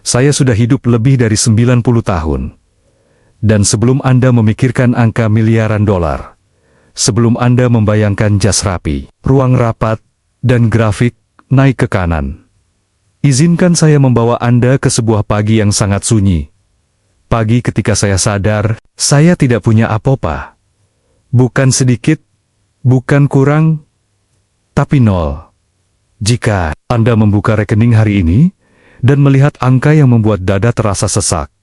Saya sudah hidup lebih dari 90 tahun. Dan sebelum Anda memikirkan angka miliaran dolar, sebelum Anda membayangkan jas rapi, ruang rapat, dan grafik naik ke kanan, izinkan saya membawa Anda ke sebuah pagi yang sangat sunyi. Pagi ketika saya sadar, saya tidak punya apa-apa. Bukan sedikit, bukan kurang, tapi nol. Jika Anda membuka rekening hari ini, dan melihat angka yang membuat dada terasa sesak.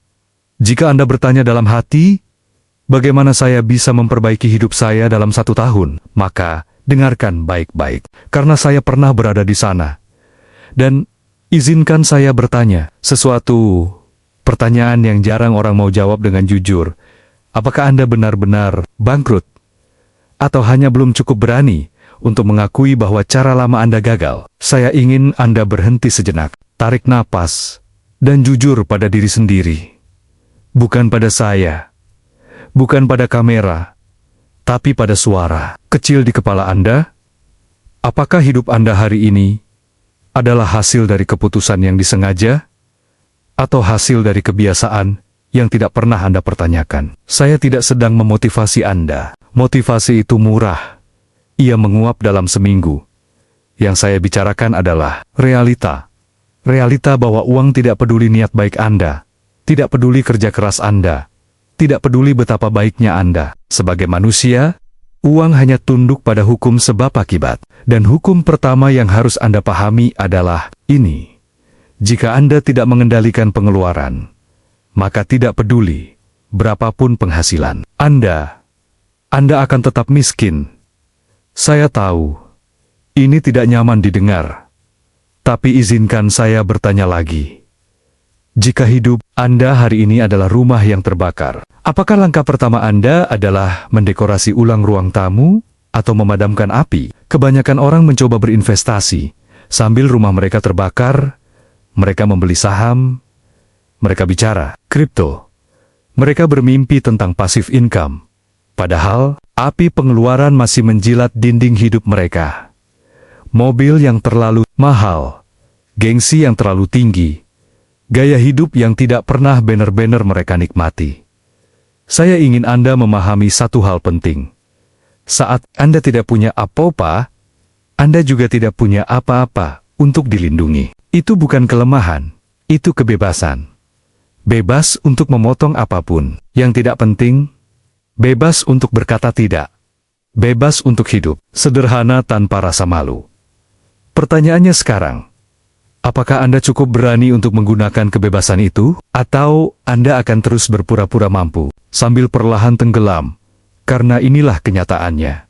Jika Anda bertanya dalam hati, bagaimana saya bisa memperbaiki hidup saya dalam 1 tahun? Maka, dengarkan baik-baik, karena saya pernah berada di sana. Dan, izinkan saya bertanya, sesuatu pertanyaan yang jarang orang mau jawab dengan jujur. Apakah Anda benar-benar bangkrut? Atau hanya belum cukup berani untuk mengakui bahwa cara lama Anda gagal? Saya ingin Anda berhenti sejenak. Tarik napas, dan jujur pada diri sendiri. Bukan pada saya, bukan pada kamera, tapi pada suara kecil di kepala Anda. Apakah hidup Anda hari ini adalah hasil dari keputusan yang disengaja, atau hasil dari kebiasaan yang tidak pernah Anda pertanyakan? Saya tidak sedang memotivasi Anda. Motivasi itu murah. Ia menguap dalam seminggu. Yang saya bicarakan adalah realita. Realita bahwa uang tidak peduli niat baik Anda, tidak peduli kerja keras Anda, tidak peduli betapa baiknya Anda. Sebagai manusia, uang hanya tunduk pada hukum sebab akibat. Dan hukum pertama yang harus Anda pahami adalah ini. Jika Anda tidak mengendalikan pengeluaran, maka tidak peduli berapapun penghasilan Anda akan tetap miskin. Saya tahu, ini tidak nyaman didengar. Tapi izinkan saya bertanya lagi. Jika hidup Anda hari ini adalah rumah yang terbakar, apakah langkah pertama Anda adalah mendekorasi ulang ruang tamu atau memadamkan api? Kebanyakan orang mencoba berinvestasi. Sambil rumah mereka terbakar, mereka membeli saham, mereka bicara kripto. Mereka bermimpi tentang passive income. Padahal, api pengeluaran masih menjilat dinding hidup mereka. Mobil yang terlalu mahal, gengsi yang terlalu tinggi, gaya hidup yang tidak pernah benar-benar mereka nikmati. Saya ingin Anda memahami satu hal penting. Saat Anda tidak punya apa-apa, Anda juga tidak punya apa-apa untuk dilindungi. Itu bukan kelemahan, itu kebebasan. Bebas untuk memotong apapun yang tidak penting, bebas untuk berkata tidak, bebas untuk hidup sederhana tanpa rasa malu. Pertanyaannya sekarang, apakah Anda cukup berani untuk menggunakan kebebasan itu? Atau Anda akan terus berpura-pura mampu, sambil perlahan tenggelam? Karena inilah kenyataannya.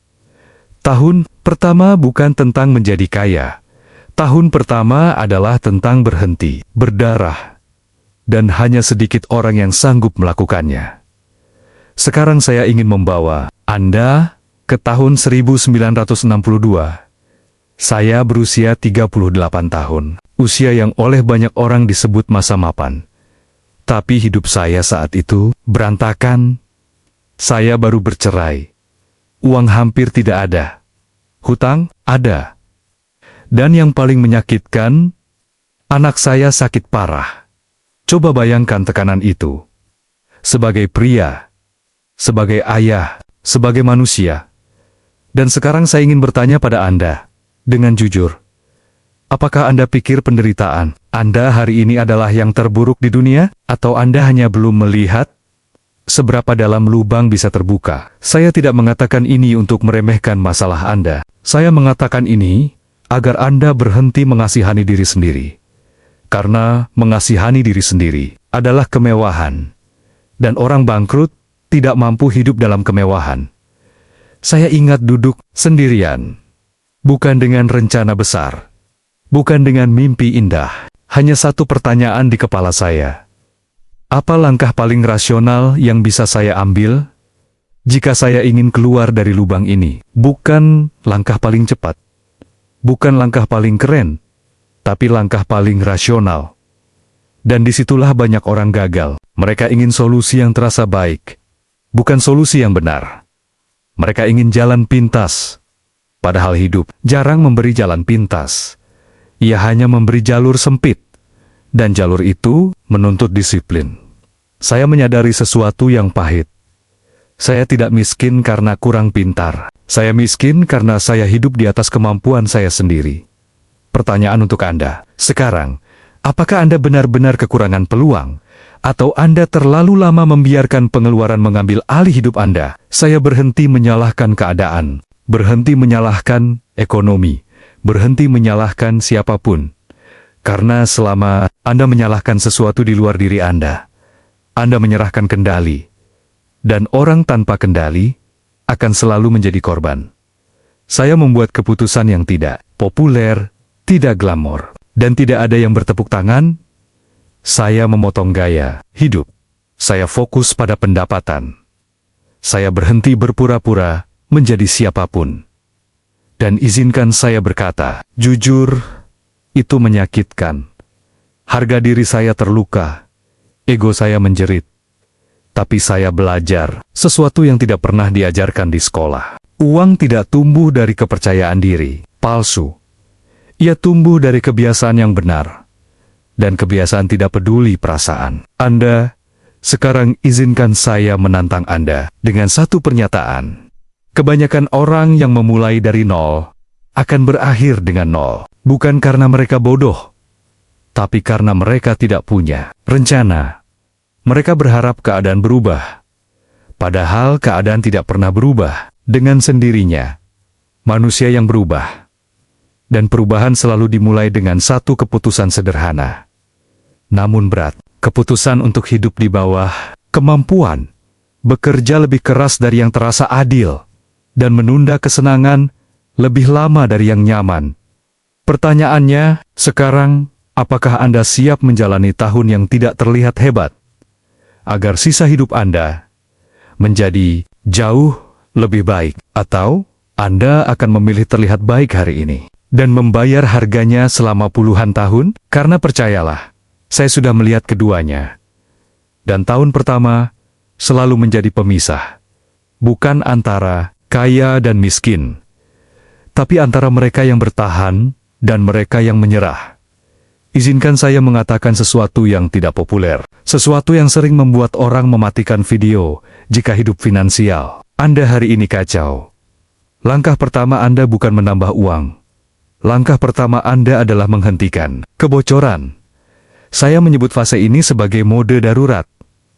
Tahun pertama bukan tentang menjadi kaya. Tahun pertama adalah tentang berhenti, berdarah. Dan hanya sedikit orang yang sanggup melakukannya. Sekarang saya ingin membawa Anda ke tahun 1962. Saya berusia 38 tahun, usia yang oleh banyak orang disebut masa mapan. Tapi hidup saya saat itu berantakan. Saya baru bercerai. Uang hampir tidak ada. Hutang ada. Dan yang paling menyakitkan, anak saya sakit parah. Coba bayangkan tekanan itu. Sebagai pria, sebagai ayah, sebagai manusia. Dan sekarang saya ingin bertanya pada Anda, dengan jujur, apakah Anda pikir penderitaan Anda hari ini adalah yang terburuk di dunia? Atau Anda hanya belum melihat seberapa dalam lubang bisa terbuka? Saya tidak mengatakan ini untuk meremehkan masalah Anda. Saya mengatakan ini agar Anda berhenti mengasihani diri sendiri. Karena mengasihani diri sendiri adalah kemewahan. Dan orang bangkrut tidak mampu hidup dalam kemewahan. Saya ingat duduk sendirian. Bukan dengan rencana besar. Bukan dengan mimpi indah. Hanya satu pertanyaan di kepala saya. Apa langkah paling rasional yang bisa saya ambil jika saya ingin keluar dari lubang ini? Bukan langkah paling cepat. Bukan langkah paling keren. Tapi langkah paling rasional. Dan disitulah banyak orang gagal. Mereka ingin solusi yang terasa baik. Bukan solusi yang benar. Mereka ingin jalan pintas. Padahal hidup jarang memberi jalan pintas. Ia hanya memberi jalur sempit. Dan jalur itu menuntut disiplin. Saya menyadari sesuatu yang pahit. Saya tidak miskin karena kurang pintar. Saya miskin karena saya hidup di atas kemampuan saya sendiri. Pertanyaan untuk Anda, sekarang, apakah Anda benar-benar kekurangan peluang? Atau Anda terlalu lama membiarkan pengeluaran mengambil alih hidup Anda? Saya berhenti menyalahkan keadaan, berhenti menyalahkan ekonomi, berhenti menyalahkan siapapun. Karena selama Anda menyalahkan sesuatu di luar diri Anda menyerahkan kendali. Dan orang tanpa kendali akan selalu menjadi korban. Saya membuat keputusan yang tidak populer, tidak glamor, dan tidak ada yang bertepuk tangan. Saya memotong gaya hidup. Saya fokus pada pendapatan. Saya berhenti berpura-pura menjadi siapapun. Dan izinkan saya berkata, jujur, itu menyakitkan. Harga diri saya terluka. Ego saya menjerit. Tapi saya belajar sesuatu yang tidak pernah diajarkan di sekolah. Uang tidak tumbuh dari kepercayaan diri palsu. Ia tumbuh dari kebiasaan yang benar. Dan kebiasaan tidak peduli perasaan. Anda, sekarang izinkan saya menantang Anda dengan satu pernyataan. Kebanyakan orang yang memulai dari nol akan berakhir dengan nol. Bukan karena mereka bodoh, tapi karena mereka tidak punya rencana. Mereka berharap keadaan berubah. Padahal keadaan tidak pernah berubah dengan sendirinya. Manusia yang berubah. Dan perubahan selalu dimulai dengan satu keputusan sederhana. Namun berat. Keputusan untuk hidup di bawah kemampuan. Bekerja lebih keras dari yang terasa adil. Dan menunda kesenangan lebih lama dari yang nyaman. Pertanyaannya, sekarang, apakah Anda siap menjalani tahun yang tidak terlihat hebat? Agar sisa hidup Anda menjadi jauh lebih baik. Atau Anda akan memilih terlihat baik hari ini dan membayar harganya selama puluhan tahun? Karena percayalah, saya sudah melihat keduanya. Dan tahun pertama selalu menjadi pemisah. Bukan antara kaya dan miskin, tapi antara mereka yang bertahan dan mereka yang menyerah. Izinkan saya mengatakan sesuatu yang tidak populer, sesuatu yang sering membuat orang mematikan video jika hidup finansial Anda hari ini kacau. Langkah pertama Anda bukan menambah uang. Langkah pertama Anda adalah menghentikan kebocoran. Saya menyebut fase ini sebagai mode darurat,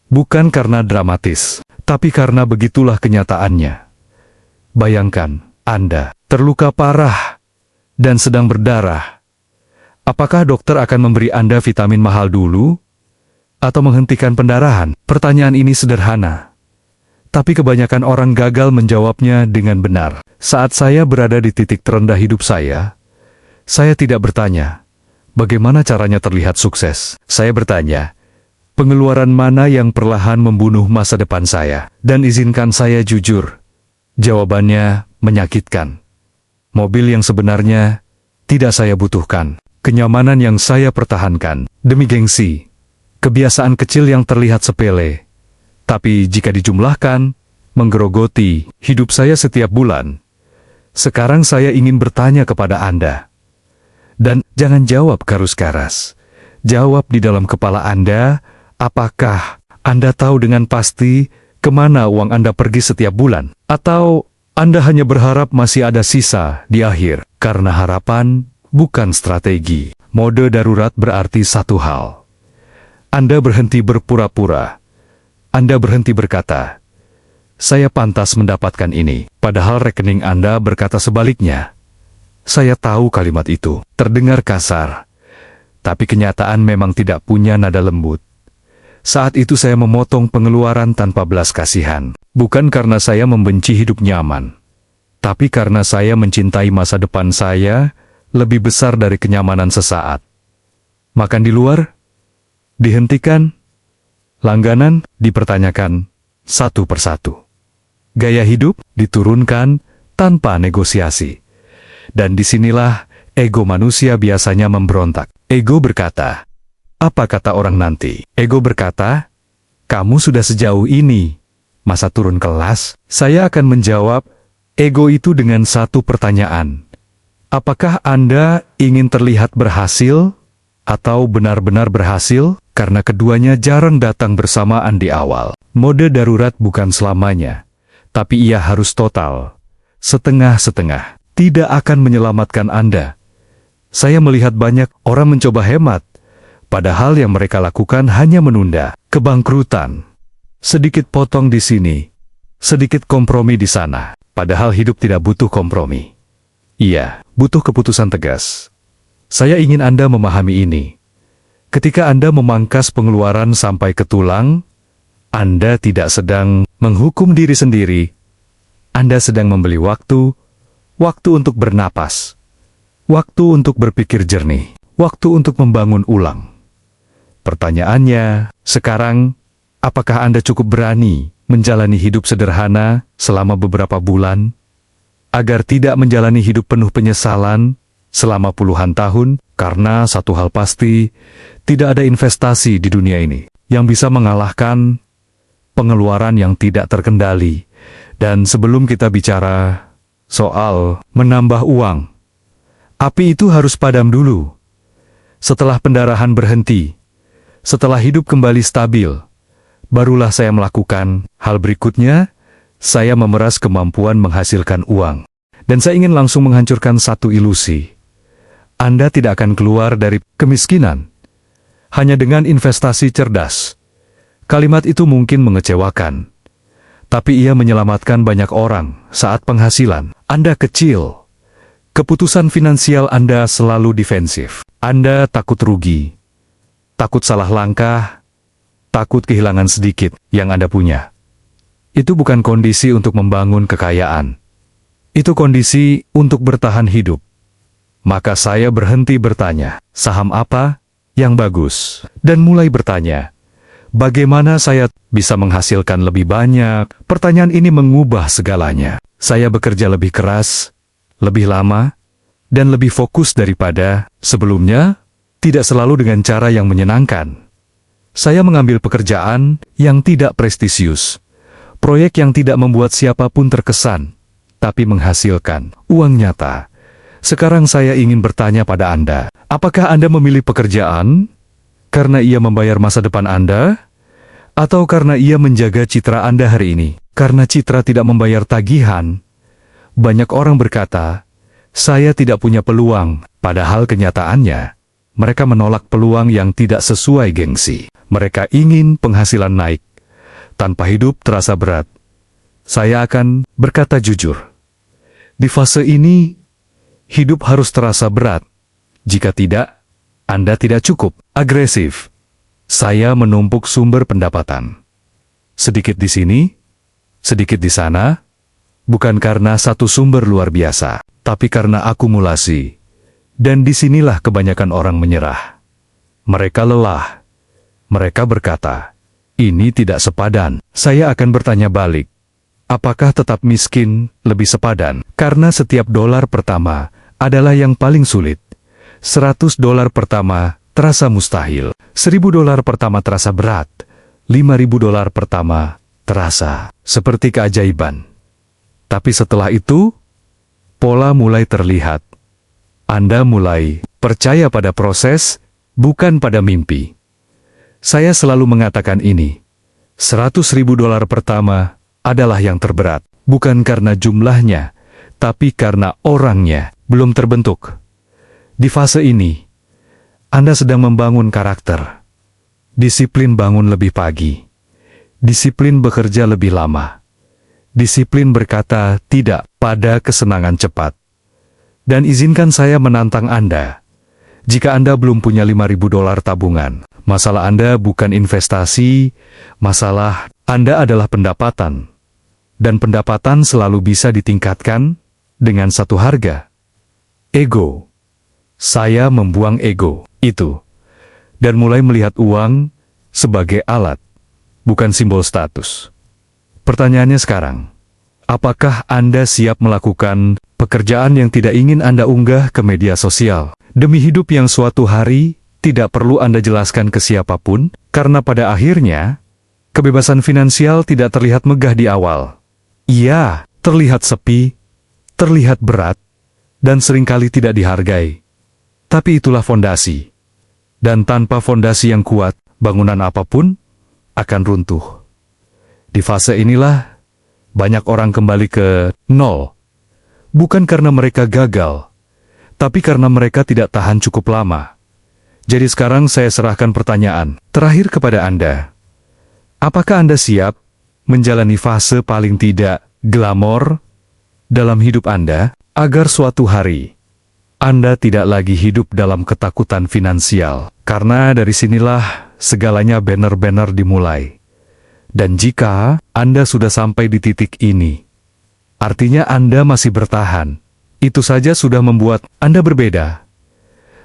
bukan karena dramatis, tapi karena begitulah kenyataannya. Bayangkan, Anda terluka parah dan sedang berdarah. Apakah dokter akan memberi Anda vitamin mahal dulu? Atau menghentikan pendarahan? Pertanyaan ini sederhana. Tapi kebanyakan orang gagal menjawabnya dengan benar. Saat saya berada di titik terendah hidup saya tidak bertanya, bagaimana caranya terlihat sukses? Saya bertanya, pengeluaran mana yang perlahan membunuh masa depan saya? Dan izinkan saya jujur. Jawabannya menyakitkan. Mobil yang sebenarnya tidak saya butuhkan. Kenyamanan yang saya pertahankan demi gengsi. Kebiasaan kecil yang terlihat sepele. Tapi jika dijumlahkan, menggerogoti hidup saya setiap bulan. Sekarang saya ingin bertanya kepada Anda. Dan jangan jawab karus-karas. Jawab di dalam kepala Anda, apakah Anda tahu dengan pasti kemana uang Anda pergi setiap bulan? Atau Anda hanya berharap masih ada sisa di akhir? Karena harapan bukan strategi. Mode darurat berarti satu hal. Anda berhenti berpura-pura. Anda berhenti berkata, saya pantas mendapatkan ini. Padahal rekening Anda berkata sebaliknya. Saya tahu kalimat itu terdengar kasar. Tapi kenyataan memang tidak punya nada lembut. Saat itu saya memotong pengeluaran tanpa belas kasihan. Bukan karena saya membenci hidup nyaman. Tapi karena saya mencintai masa depan saya lebih besar dari kenyamanan sesaat. Makan di luar dihentikan, langganan dipertanyakan satu persatu. Gaya hidup diturunkan tanpa negosiasi. Dan disinilah ego manusia biasanya memberontak. Ego berkata, apa kata orang nanti? Ego berkata, kamu sudah sejauh ini, masa turun kelas? Saya akan menjawab ego itu dengan satu pertanyaan. Apakah Anda ingin terlihat berhasil Atau benar-benar berhasil karena keduanya jarang datang bersamaan di awal. Mode darurat bukan selamanya, tapi ia harus total. Setengah-setengah tidak akan menyelamatkan Anda. Saya melihat banyak orang mencoba hemat, padahal yang mereka lakukan hanya menunda kebangkrutan. Sedikit potong di sini, sedikit kompromi di sana, padahal hidup tidak butuh kompromi. Iya, butuh keputusan tegas. Saya ingin Anda memahami ini. Ketika Anda memangkas pengeluaran sampai ke tulang, Anda tidak sedang menghukum diri sendiri. Anda sedang membeli waktu untuk bernapas, waktu untuk berpikir jernih, waktu untuk membangun ulang. Pertanyaannya, sekarang, apakah Anda cukup berani menjalani hidup sederhana selama beberapa bulan, agar tidak menjalani hidup penuh penyesalan selama puluhan tahun? Karena satu hal pasti, tidak ada investasi di dunia ini yang bisa mengalahkan pengeluaran yang tidak terkendali. Dan sebelum kita bicara soal menambah uang, api itu harus padam dulu. Setelah pendarahan berhenti, setelah hidup kembali stabil, barulah saya melakukan hal berikutnya. Saya memeras kemampuan menghasilkan uang. Dan saya ingin langsung menghancurkan satu ilusi. Anda tidak akan keluar dari kemiskinan hanya dengan investasi cerdas. Kalimat itu mungkin mengecewakan, tapi ia menyelamatkan banyak orang saat penghasilan Anda kecil. Keputusan finansial Anda selalu defensif. Anda takut rugi, takut salah langkah, takut kehilangan sedikit yang Anda punya. Itu bukan kondisi untuk membangun kekayaan. Itu kondisi untuk bertahan hidup. Maka saya berhenti bertanya, saham apa yang bagus? Dan mulai bertanya, bagaimana saya bisa menghasilkan lebih banyak? Pertanyaan ini mengubah segalanya. Saya bekerja lebih keras, lebih lama, dan lebih fokus daripada sebelumnya, tidak selalu dengan cara yang menyenangkan. Saya mengambil pekerjaan yang tidak prestisius, proyek yang tidak membuat siapapun terkesan, tapi menghasilkan uang nyata. Sekarang saya ingin bertanya pada Anda, apakah Anda memilih pekerjaan karena ia membayar masa depan Anda? Atau karena ia menjaga citra Anda hari ini? Karena citra tidak membayar tagihan, banyak orang berkata, saya tidak punya peluang, padahal kenyataannya, mereka menolak peluang yang tidak sesuai gengsi. Mereka ingin penghasilan naik, tanpa hidup terasa berat. Saya akan berkata jujur, di fase ini, hidup harus terasa berat. Jika tidak, Anda tidak cukup agresif. Saya menumpuk sumber pendapatan. Sedikit di sini, sedikit di sana, bukan karena satu sumber luar biasa, tapi karena akumulasi. Dan disinilah kebanyakan orang menyerah. Mereka lelah. Mereka berkata, ini tidak sepadan. Saya akan bertanya balik. Apakah tetap miskin lebih sepadan? Karena setiap dolar pertama adalah yang paling sulit. $100 pertama terasa mustahil. $1.000 pertama terasa berat. $5.000 pertama terasa seperti keajaiban. Tapi setelah itu, pola mulai terlihat. Anda mulai percaya pada proses, bukan pada mimpi. Saya selalu mengatakan ini. $100.000 pertama adalah yang terberat, bukan karena jumlahnya, tapi karena orangnya belum terbentuk. Di fase ini, Anda sedang membangun karakter. Disiplin bangun lebih pagi. Disiplin bekerja lebih lama. Disiplin berkata tidak pada kesenangan cepat. Dan izinkan saya menantang Anda. Jika Anda belum punya $5.000 tabungan, masalah Anda bukan investasi, masalah Anda adalah pendapatan. Dan pendapatan selalu bisa ditingkatkan dengan satu harga. Ego. Saya membuang ego itu. Dan mulai melihat uang sebagai alat, bukan simbol status. Pertanyaannya sekarang, apakah Anda siap melakukan pekerjaan yang tidak ingin Anda unggah ke media sosial? Demi hidup yang suatu hari tidak perlu Anda jelaskan ke siapapun, karena pada akhirnya, kebebasan finansial tidak terlihat megah di awal. Ia terlihat sepi, terlihat berat, dan seringkali tidak dihargai. Tapi itulah fondasi. Dan tanpa fondasi yang kuat, bangunan apapun akan runtuh. Di fase inilah, banyak orang kembali ke nol. Bukan karena mereka gagal, tapi karena mereka tidak tahan cukup lama. Jadi sekarang saya serahkan pertanyaan terakhir kepada Anda. Apakah Anda siap menjalani fase paling tidak glamor dalam hidup Anda, agar suatu hari Anda tidak lagi hidup dalam ketakutan finansial? Karena dari sinilah segalanya benar-benar dimulai. Dan jika Anda sudah sampai di titik ini, artinya Anda masih bertahan. Itu saja sudah membuat Anda berbeda.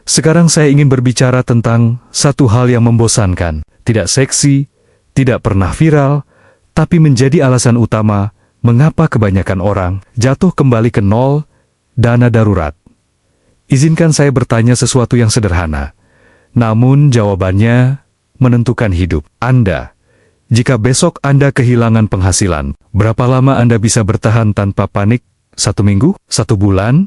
Sekarang saya ingin berbicara tentang satu hal yang membosankan, tidak seksi, tidak pernah viral, tapi menjadi alasan utama mengapa kebanyakan orang jatuh kembali ke nol, dana darurat. Izinkan saya bertanya sesuatu yang sederhana, namun jawabannya menentukan hidup Anda. Jika besok Anda kehilangan penghasilan, berapa lama Anda bisa bertahan tanpa panik? 1 minggu? 1 bulan?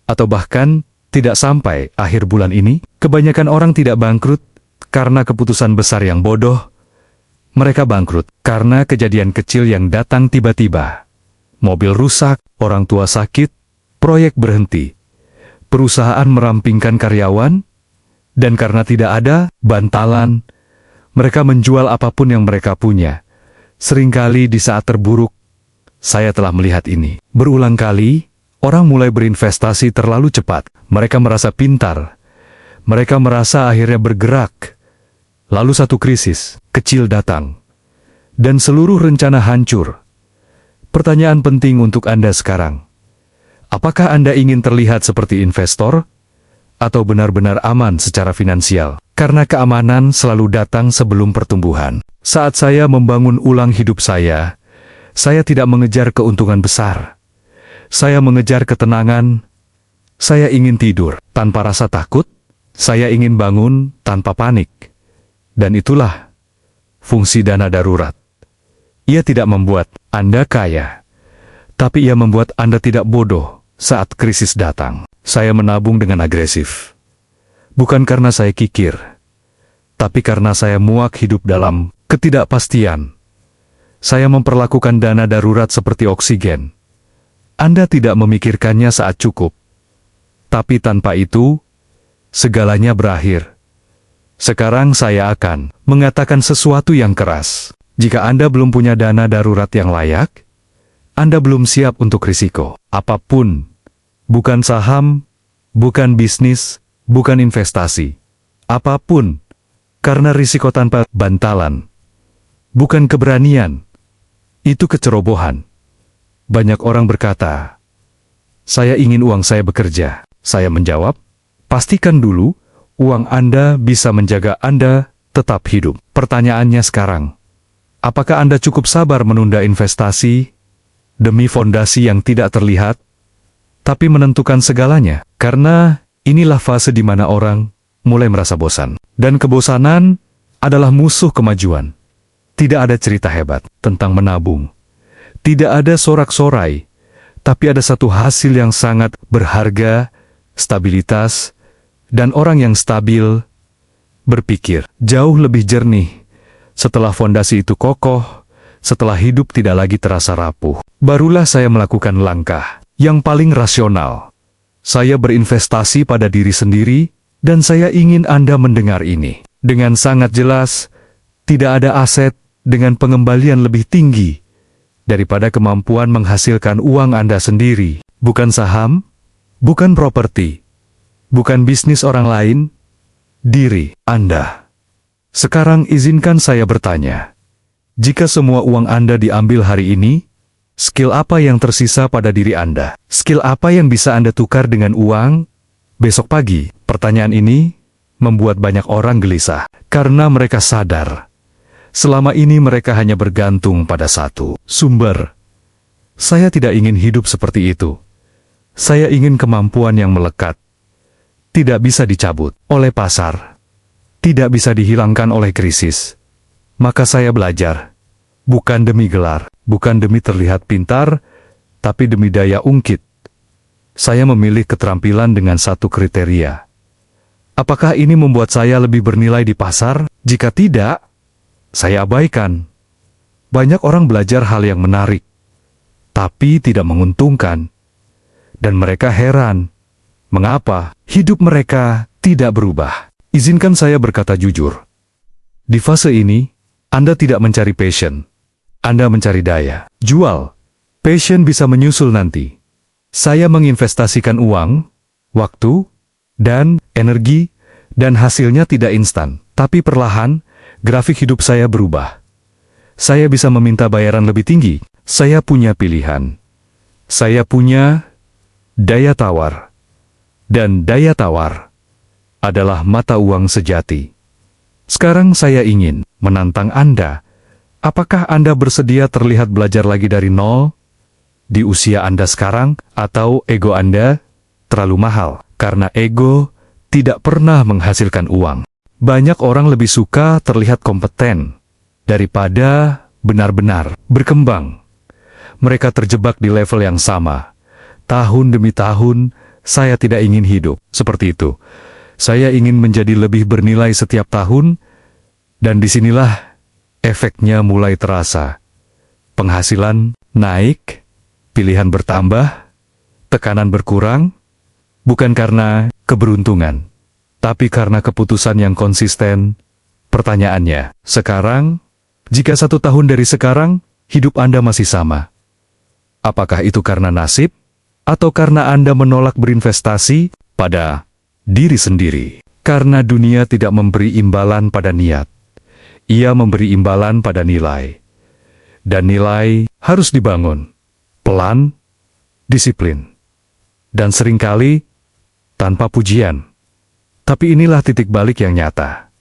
Atau bahkan tidak sampai akhir bulan ini? Kebanyakan orang tidak bangkrut karena keputusan besar yang bodoh. Mereka bangkrut karena kejadian kecil yang datang tiba-tiba. Mobil rusak, orang tua sakit, proyek berhenti, perusahaan merampingkan karyawan, dan karena tidak ada bantalan, mereka menjual apapun yang mereka punya. Seringkali di saat terburuk, saya telah melihat ini. Berulang kali, orang mulai berinvestasi terlalu cepat. Mereka merasa pintar. Mereka merasa akhirnya bergerak. Lalu satu krisis kecil datang. Dan seluruh rencana hancur. Pertanyaan penting untuk Anda sekarang. Apakah Anda ingin terlihat seperti investor? Atau benar-benar aman secara finansial? Karena keamanan selalu datang sebelum pertumbuhan. Saat saya membangun ulang hidup saya tidak mengejar keuntungan besar. Saya mengejar ketenangan. Saya ingin tidur tanpa rasa takut. Saya ingin bangun tanpa panik. Dan itulah fungsi dana darurat. Ia tidak membuat Anda kaya, tapi ia membuat Anda tidak bodoh saat krisis datang. Saya menabung dengan agresif. Bukan karena saya kikir, tapi karena saya muak hidup dalam ketidakpastian. Saya memperlakukan dana darurat seperti oksigen. Anda tidak memikirkannya saat cukup. Tapi tanpa itu, segalanya berakhir. Sekarang saya akan mengatakan sesuatu yang keras. Jika Anda belum punya dana darurat yang layak, Anda belum siap untuk risiko. Apapun, bukan saham, bukan bisnis, bukan investasi. Apapun, karena risiko tanpa bantalan. Bukan keberanian, itu kecerobohan. Banyak orang berkata, saya ingin uang saya bekerja. Saya menjawab, pastikan dulu, uang Anda bisa menjaga Anda tetap hidup. Pertanyaannya sekarang, apakah Anda cukup sabar menunda investasi demi fondasi yang tidak terlihat, tapi menentukan segalanya? Karena inilah fase di mana orang mulai merasa bosan. Dan kebosanan adalah musuh kemajuan. Tidak ada cerita hebat tentang menabung. Tidak ada sorak-sorai, tapi ada satu hasil yang sangat berharga, stabilitas, dan orang yang stabil berpikir jauh lebih jernih. Setelah fondasi itu kokoh, setelah hidup tidak lagi terasa rapuh, barulah saya melakukan langkah yang paling rasional. Saya berinvestasi pada diri sendiri, dan saya ingin Anda mendengar ini. Dengan sangat jelas, tidak ada aset dengan pengembalian lebih tinggi daripada kemampuan menghasilkan uang Anda sendiri. Bukan saham, bukan properti, bukan bisnis orang lain, diri Anda. Sekarang izinkan saya bertanya, jika semua uang Anda diambil hari ini, skill apa yang tersisa pada diri Anda? Skill apa yang bisa Anda tukar dengan uang besok pagi? Pertanyaan ini membuat banyak orang gelisah, karena mereka sadar, selama ini mereka hanya bergantung pada satu sumber. Saya tidak ingin hidup seperti itu. Saya ingin kemampuan yang melekat, tidak bisa dicabut oleh pasar, tidak bisa dihilangkan oleh krisis. Maka saya belajar, bukan demi gelar, bukan demi terlihat pintar, tapi demi daya ungkit. Saya memilih keterampilan dengan satu kriteria. Apakah ini membuat saya lebih bernilai di pasar? Jika tidak, saya abaikan. Banyak orang belajar hal yang menarik, tapi tidak menguntungkan. Dan mereka heran, mengapa hidup mereka tidak berubah. Izinkan saya berkata jujur. Di fase ini, Anda tidak mencari passion. Anda mencari daya. Jual. Passion bisa menyusul nanti. Saya menginvestasikan uang, waktu, dan energi, dan hasilnya tidak instan. Tapi perlahan, grafik hidup saya berubah. Saya bisa meminta bayaran lebih tinggi. Saya punya pilihan. Saya punya daya tawar. Dan daya tawar adalah mata uang sejati. Sekarang saya ingin menantang Anda. Apakah Anda bersedia terlihat belajar lagi dari nol? Di usia Anda sekarang, atau ego Anda terlalu mahal? Karena ego tidak pernah menghasilkan uang. Banyak orang lebih suka terlihat kompeten daripada benar-benar berkembang. Mereka terjebak di level yang sama. Tahun demi tahun, saya tidak ingin hidup seperti itu. Saya ingin menjadi lebih bernilai setiap tahun, dan disinilah efeknya mulai terasa. Penghasilan naik, pilihan bertambah, tekanan berkurang, bukan karena keberuntungan, tapi karena keputusan yang konsisten. Pertanyaannya, sekarang, jika 1 tahun dari sekarang, hidup Anda masih sama, apakah itu karena nasib, atau karena Anda menolak berinvestasi pada diri sendiri? Karena dunia tidak memberi imbalan pada niat. Ia memberi imbalan pada nilai. Dan nilai harus dibangun. Pelan, disiplin. Dan seringkali tanpa pujian. Tapi inilah titik balik yang nyata.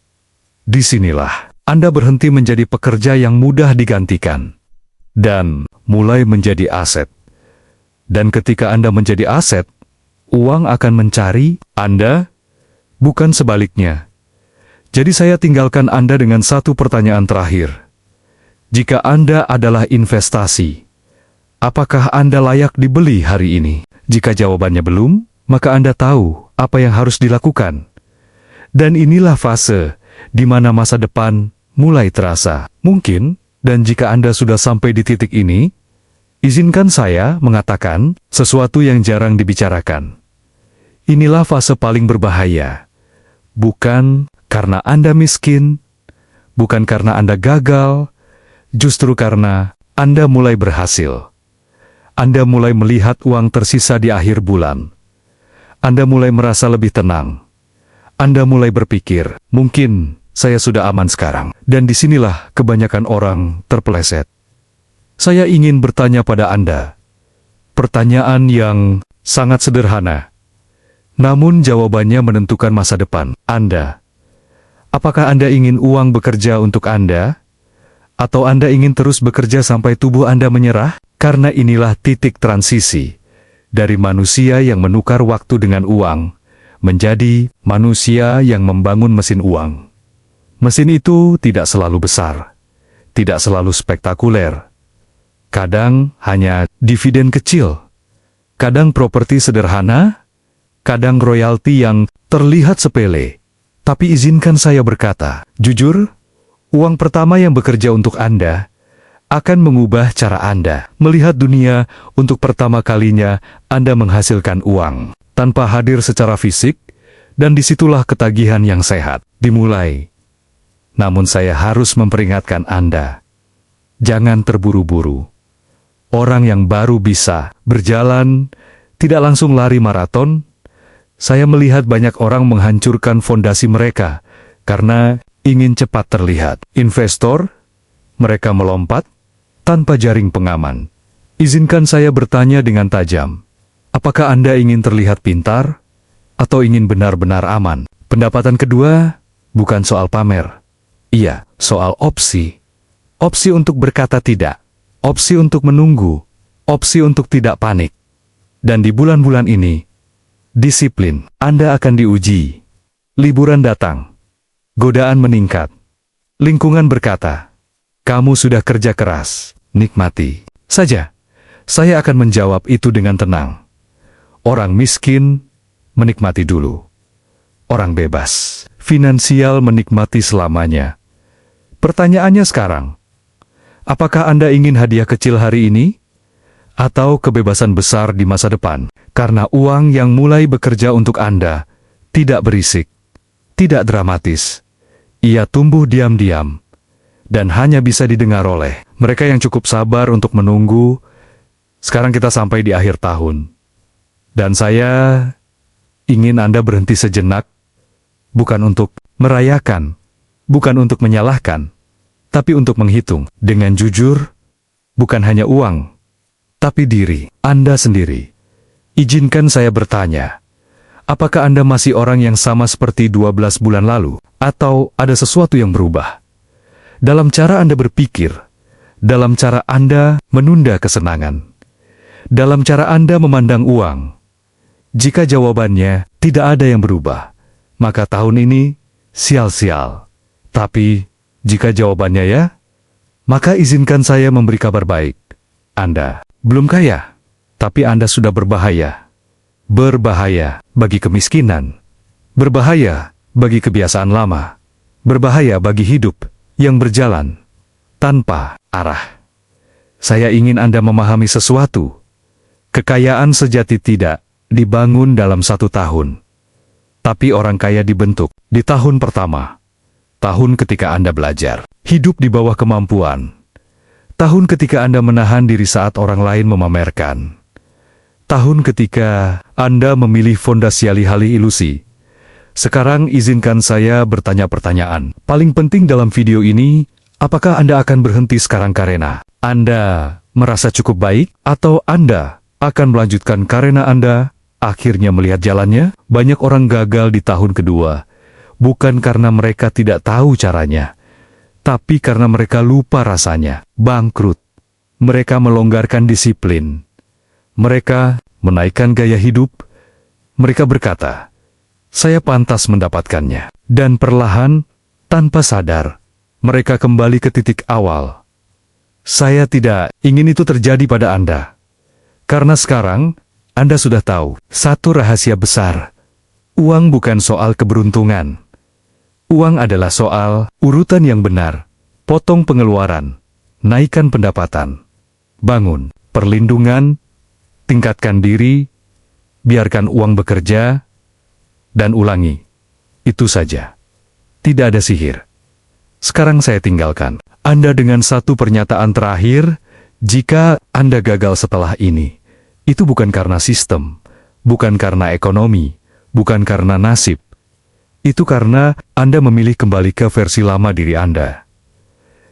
Disinilah Anda berhenti menjadi pekerja yang mudah digantikan. Dan mulai menjadi aset. Dan ketika Anda menjadi aset, uang akan mencari Anda, bukan sebaliknya. Jadi saya tinggalkan Anda dengan satu pertanyaan terakhir. Jika Anda adalah investasi, apakah Anda layak dibeli hari ini? Jika jawabannya belum, maka Anda tahu apa yang harus dilakukan. Dan inilah fase di mana masa depan mulai terasa. Mungkin, dan jika Anda sudah sampai di titik ini, izinkan saya mengatakan sesuatu yang jarang dibicarakan. Inilah fase paling berbahaya. Bukan karena Anda miskin, bukan karena Anda gagal, justru karena Anda mulai berhasil. Anda mulai melihat uang tersisa di akhir bulan. Anda mulai merasa lebih tenang. Anda mulai berpikir, mungkin saya sudah aman sekarang. Dan disinilah kebanyakan orang terpeleset. Saya ingin bertanya pada Anda. Pertanyaan yang sangat sederhana. Namun jawabannya menentukan masa depan Anda. Apakah Anda ingin uang bekerja untuk Anda? Atau Anda ingin terus bekerja sampai tubuh Anda menyerah? Karena inilah titik transisi. Dari manusia yang menukar waktu dengan uang, menjadi manusia yang membangun mesin uang. Mesin itu tidak selalu besar. Tidak selalu spektakuler. Kadang hanya dividen kecil. Kadang properti sederhana. Kadang royalti yang terlihat sepele. Tapi izinkan saya berkata, jujur, uang pertama yang bekerja untuk Anda akan mengubah cara Anda melihat dunia. Untuk pertama kalinya Anda menghasilkan uang tanpa hadir secara fisik, dan disitulah ketagihan yang sehat dimulai. Namun saya harus memperingatkan Anda, jangan terburu-buru. Orang yang baru bisa berjalan, tidak langsung lari maraton. Saya melihat banyak orang menghancurkan fondasi mereka karena ingin cepat terlihat. Investor, mereka melompat tanpa jaring pengaman. Izinkan saya bertanya dengan tajam. Apakah Anda ingin terlihat pintar atau ingin benar-benar aman? Pendapatan kedua bukan soal pamer. Iya, soal opsi. Opsi untuk berkata tidak. Opsi untuk menunggu. Opsi untuk tidak panik. Dan di bulan-bulan ini, disiplin Anda akan diuji. Liburan datang. Godaan meningkat. Lingkungan berkata, kamu sudah kerja keras, nikmati saja. Saya akan menjawab itu dengan tenang. Orang miskin menikmati dulu. orang bebas. Finansial menikmati selamanya. Pertanyaannya sekarang, apakah Anda ingin hadiah kecil hari ini? Atau kebebasan besar di masa depan? Karena uang yang mulai bekerja untuk Anda tidak berisik, tidak dramatis. Ia tumbuh diam-diam dan hanya bisa didengar oleh mereka yang cukup sabar untuk menunggu. Sekarang kita sampai di akhir tahun. Dan saya ingin Anda berhenti sejenak, bukan untuk merayakan, bukan untuk menyalahkan, tapi untuk menghitung dengan jujur, bukan hanya uang, tapi diri Anda sendiri. Izinkan saya bertanya, apakah Anda masih orang yang sama seperti 12 bulan lalu, atau ada sesuatu yang berubah? Dalam cara Anda berpikir, dalam cara Anda menunda kesenangan, dalam cara Anda memandang uang. Jika jawabannya tidak ada yang berubah, maka tahun ini sial-sial. Tapi, jika jawabannya ya, maka izinkan saya memberi kabar baik. Anda belum kaya, tapi Anda sudah berbahaya. Berbahaya bagi kemiskinan, berbahaya bagi kebiasaan lama, berbahaya bagi hidup yang berjalan tanpa arah. Saya ingin Anda memahami sesuatu. Kekayaan sejati tidak dibangun dalam 1 tahun. Tapi orang kaya dibentuk di tahun pertama. Tahun ketika Anda belajar hidup di bawah kemampuan. Tahun ketika Anda menahan diri saat orang lain memamerkan. Tahun ketika Anda memilih fondasi alih-alih ilusi. Sekarang izinkan saya bertanya pertanyaan paling penting dalam video ini. Apakah Anda akan berhenti sekarang karena Anda merasa cukup baik? Atau Anda akan melanjutkan karena Anda akhirnya melihat jalannya? Banyak orang gagal di tahun kedua, bukan karena mereka tidak tahu caranya, tapi karena mereka lupa rasanya. Bangkrut. Mereka melonggarkan disiplin. Mereka menaikkan gaya hidup. Mereka berkata, saya pantas mendapatkannya. Dan perlahan, tanpa sadar, mereka kembali ke titik awal. Saya tidak ingin itu terjadi pada Anda. Karena sekarang, Anda sudah tahu satu rahasia besar. Uang bukan soal keberuntungan. Uang adalah soal urutan yang benar. Potong pengeluaran, naikkan pendapatan, bangun perlindungan, tingkatkan diri, biarkan uang bekerja, dan ulangi. Itu saja. Tidak ada sihir. Sekarang saya tinggalkan Anda dengan satu pernyataan terakhir. Jika Anda gagal setelah ini, itu bukan karena sistem, bukan karena ekonomi, bukan karena nasib. Itu karena Anda memilih kembali ke versi lama diri Anda.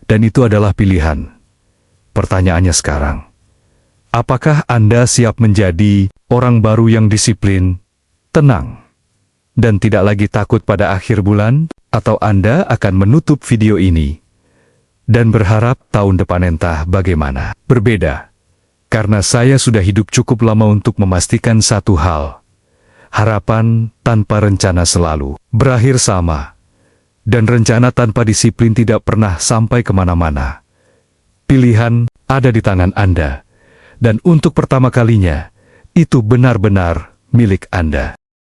Dan itu adalah pilihan. Pertanyaannya sekarang, apakah Anda siap menjadi orang baru yang disiplin, tenang, dan tidak lagi takut pada akhir bulan? Atau Anda akan menutup video ini dan berharap tahun depan entah bagaimana? Berbeda. Karena saya sudah hidup cukup lama untuk memastikan satu hal. Harapan tanpa rencana selalu berakhir sama. Dan rencana tanpa disiplin tidak pernah sampai kemana-mana. Pilihan ada di tangan Anda. Dan untuk pertama kalinya, itu benar-benar milik Anda.